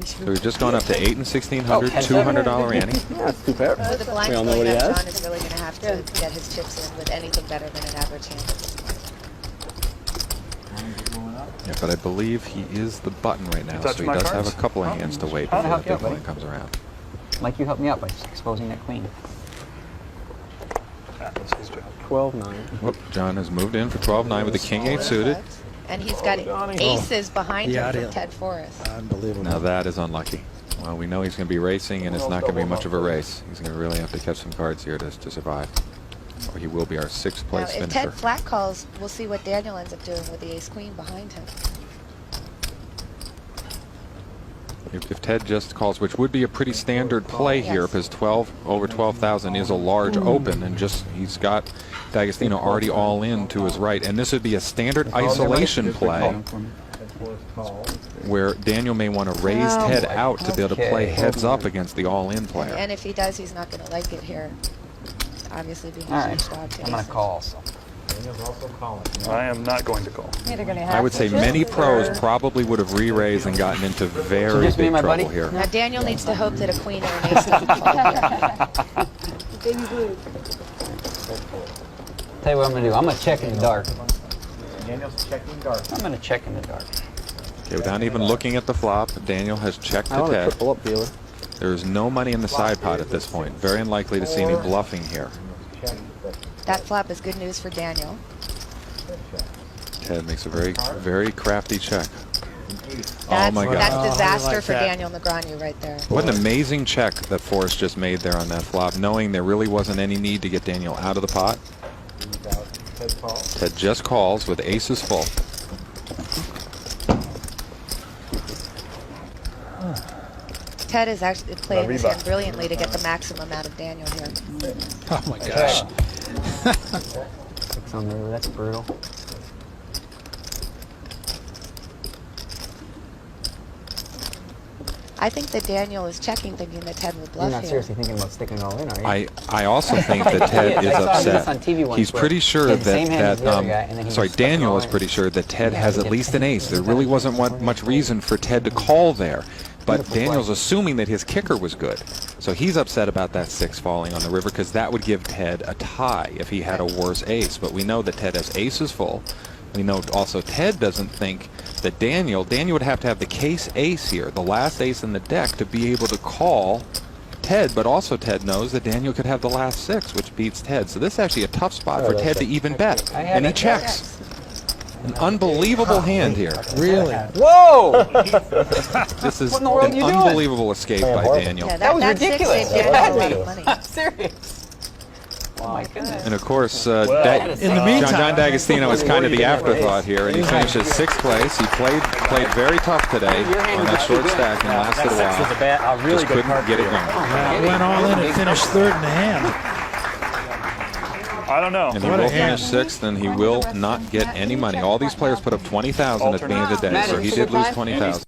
So we've just gone up to 8 and 1600, $200 ante. Yeah, that's too fair. So the blind We all know what he John has. is really going to have to get his chips in with anything better than an average hand. Yeah, but I believe he is the button right now, so he my does cards? have a couple of hands to wait Trying to before the help you out, big blind buddy. comes around. Mike, you helped me out by exposing that queen. 12-9. Whoop, John has moved in for 12-9 with the king-8 suited. And he's got aces behind him from Ted Forrest. Unbelievable. Now that is unlucky. Well, we know he's going to be racing, and it's not going to be much of a race. He's going to really have to catch some cards here to survive. Or he will be our 6th Now, place if finisher. Ted flat calls, we'll see what Daniel ends up doing with the ace-queen behind him. If Ted just calls, which would be a pretty standard play here, because over 12,000 is a large open, and just he's got D'Agostino already all in to his right, and this would be a standard isolation play where Daniel may want to raise Ted out to be able to play heads up against the all-in player. And if he does, he's not going to like it here. Obviously being All a right, huge dog to I'm going aces. to call. So. I am not going to call. I would say many pros probably would have re-raised and gotten into very just me big and my trouble buddy? here. Now Daniel needs to hope that a queen or an ace doesn't fall here. Tell you what I'm going to do. I'm going to check in the dark. Daniel's checking dark. I'm going to check in the dark. Okay, without even looking at the flop, Daniel has checked I to want a Ted. triple up dealer. There is no money in the side pot at this point. Very unlikely to see any bluffing here. That flop is good news for Daniel. Ted makes a very crafty check. That's, my God. That's disaster I like for that. Daniel Negreanu right there. What an amazing check that Forrest just made there on that flop, knowing there really wasn't any need to get Daniel out of the pot. Ted just calls with aces full. Ted is actually playing this hand brilliantly to get the maximum out of Daniel here. Oh my gosh. 6 on the river. That's brutal. I think that Daniel is checking, thinking that Ted will You're bluff not here. seriously thinking about sticking it all in, are you? I also think that Ted is I saw this on upset. TV once He's where pretty sure he had the same hand as that the other guy, and then he sorry, just stuck it Daniel all is in. pretty sure that Ted Yeah, has he at did. least an ace. There really wasn't much reason for Ted to call there. But Beautiful Daniel's play. assuming that his kicker was good. So he's upset about that 6 falling on the river because that would give Ted a tie if he had a worse ace. But we know that Ted has aces full. We know also Ted doesn't think that Daniel would have to have the case ace here, the last ace in the deck, to be able to call Ted. But also Ted knows that Daniel could have the last 6, which beats Ted. So this is actually a tough spot for Ted to even bet. And he checks. An unbelievable hand here. Really? Whoa! This is What in the world an are you doing? unbelievable escape by Daniel. Yeah, That was that 6 ridiculous. saved Daniel a lot of money. I'm serious. Oh my goodness. And of course, In the meantime, John D'Agostino was kind of the afterthought here, and he finishes 6th place. He played very tough today on that short stack and lasted a while. Just couldn't get it going. went all in and finished third in the hand. I don't know. And he What a will hand. finish 6th, and he will not get any money. All these players put up 20,000 at the beginning of the day, so he did lose 20,000.